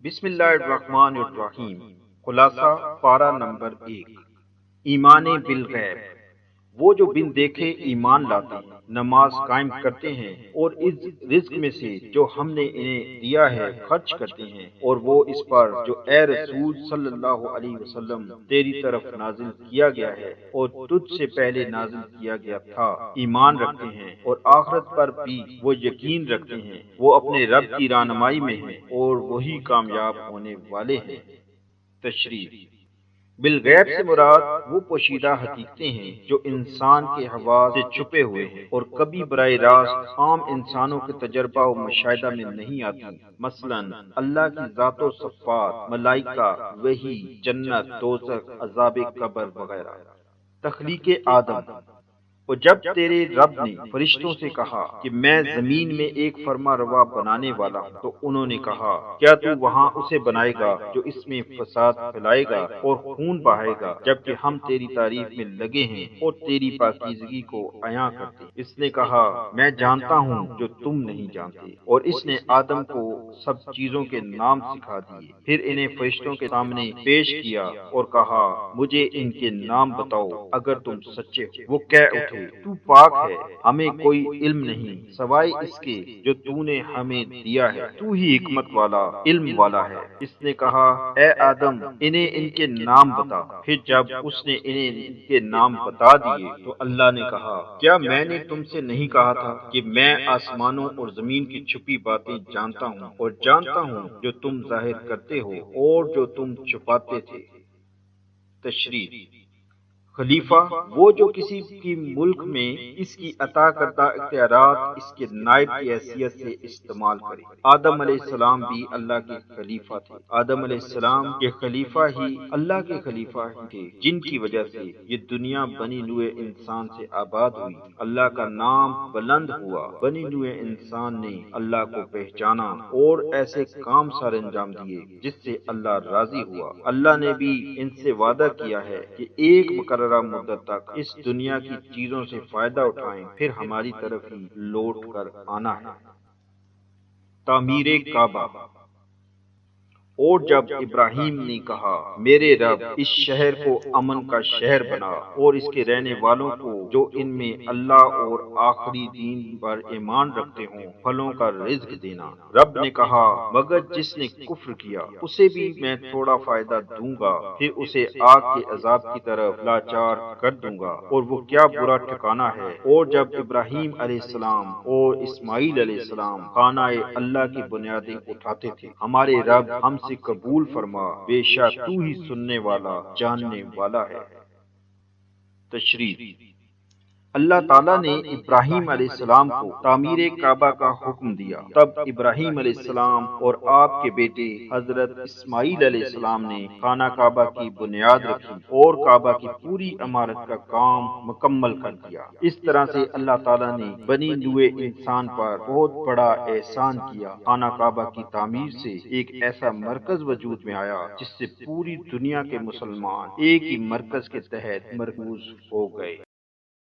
بسم اللہ الرحمن الرحیم۔ خلاصہ پارہ نمبر 1، ایمان بالغیب۔ وہ جو بن دیکھے ایمان لاتے ہیں، نماز قائم کرتے ہیں اور اس رزق میں سے جو ہم نے انہیں دیا ہے خرچ کرتے ہیں، اور وہ اس پر جو اے رسول صلی اللہ علیہ وسلم تیری طرف نازل کیا گیا ہے اور تجھ سے پہلے نازل کیا گیا تھا ایمان رکھتے ہیں، اور آخرت پر بھی وہ یقین رکھتے ہیں، وہ اپنے رب کی رہنمائی میں ہیں اور وہی کامیاب ہونے والے ہیں۔ تشریح: بالغیب سے مراد وہ پوشیدہ حقیقتیں ہیں جو انسان کے حواس سے چھپے ہوئے ہیں اور کبھی براہ راست عام انسانوں کے تجربہ و مشاہدہ میں نہیں آتی، مثلا اللہ کی ذات و صفات، ملائکہ، وحی، جنت، دوزخ، عذاب قبر وغیرہ۔ تخلیق آدم۔ اور جب تیرے رب نے فرشتوں سے کہا کہ میں زمین میں ایک فرما روا بنانے والا ہوں، تو انہوں نے کہا کیا تو وہاں اسے بنائے گا جو اس میں فساد پھیلائے گا اور خون بہائے گا، جبکہ ہم تیری تعریف میں لگے ہیں اور تیری پاکیزگی کو عیاں کرتے ہیں۔ اس نے کہا میں جانتا ہوں جو تم نہیں جانتے، اور اس نے آدم کو سب چیزوں کے نام سکھا دیے، پھر انہیں فرشتوں کے سامنے پیش کیا اور کہا مجھے ان کے نام بتاؤ اگر تم سچے ہو۔ وہ کہہ اٹھے تو پاک ہے، ہمیں کوئی علم نہیں سوائے اس کے جو تو نے ہمیں دیا ہے، تو ہی حکمت والا علم والا ہے۔ اس نے کہا اے آدم انہیں ان کے نام بتا۔ پھر جب اس نے انہیں ان کے نام بتا دیے تو اللہ نے کہا کیا میں نے تم سے نہیں کہا تھا کہ میں آسمانوں اور زمین کی چھپی باتیں جانتا ہوں اور جانتا ہوں جو تم ظاہر کرتے ہو اور جو تم چھپاتے تھے۔ تشریح: خلیفہ وہ جو کسی کی ملک میں اس کی عطا کردہ اختیارات اس کے نائب کی حیثیت سے استعمال کرے۔ آدم علیہ السلام بھی اللہ کے خلیفہ تھے۔ آدم علیہ السلام کے خلیفہ ہی اللہ کے خلیفہ ہی تھے، جن کی وجہ سے یہ دنیا بنی نوع انسان سے آباد ہوئی، اللہ کا نام بلند ہوا، بنی نوع انسان نے اللہ کو پہچانا اور ایسے کام سر انجام دیے جس سے اللہ راضی ہوا۔ اللہ نے بھی ان سے وعدہ کیا ہے کہ ایک مقررہ مدت تک اس دنیا کی چیزوں سے فائدہ اٹھائیں، پھر ہماری طرف ہی لوٹ کر آنا ہے۔ تعمیر کعبہ۔ اور جب ابراہیم نے کہا میرے رب اس شہر کو امن کا شہر بنا اور اس کے رہنے والوں کو جو ان میں اللہ اور آخری دن پر ایمان رکھتے ہوں پھلوں کا رزق دینا، رب نے کہا مگر جس نے کفر کیا اسے بھی میں تھوڑا فائدہ دوں گا، پھر اسے آگ کے عذاب کی طرف لاچار کر دوں گا، اور وہ کیا برا ٹھکانہ ہے۔ اور جب ابراہیم علیہ السلام اور اسماعیل علیہ السلام خانہ اللہ کی بنیادیں اٹھاتے تھے، ہمارے رب ہم سے قبول فرما، بے شک تو ہی سننے والا جاننے والا ہے۔ تشریح: اللہ تعالیٰ نے ابراہیم علیہ السلام کو تعمیر کعبہ کا حکم دیا، تب ابراہیم علیہ السلام اور آپ کے بیٹے حضرت اسماعیل علیہ السلام نے خانہ کعبہ کی بنیاد رکھی اور کعبہ کی پوری عمارت کا کام مکمل کر دیا۔ اس طرح سے اللہ تعالیٰ نے بنی نوع انسان پر بہت بڑا احسان کیا۔ خانہ کعبہ کی تعمیر سے ایک ایسا مرکز وجود میں آیا جس سے پوری دنیا کے مسلمان ایک ہی مرکز کے تحت مرکوز ہو گئے۔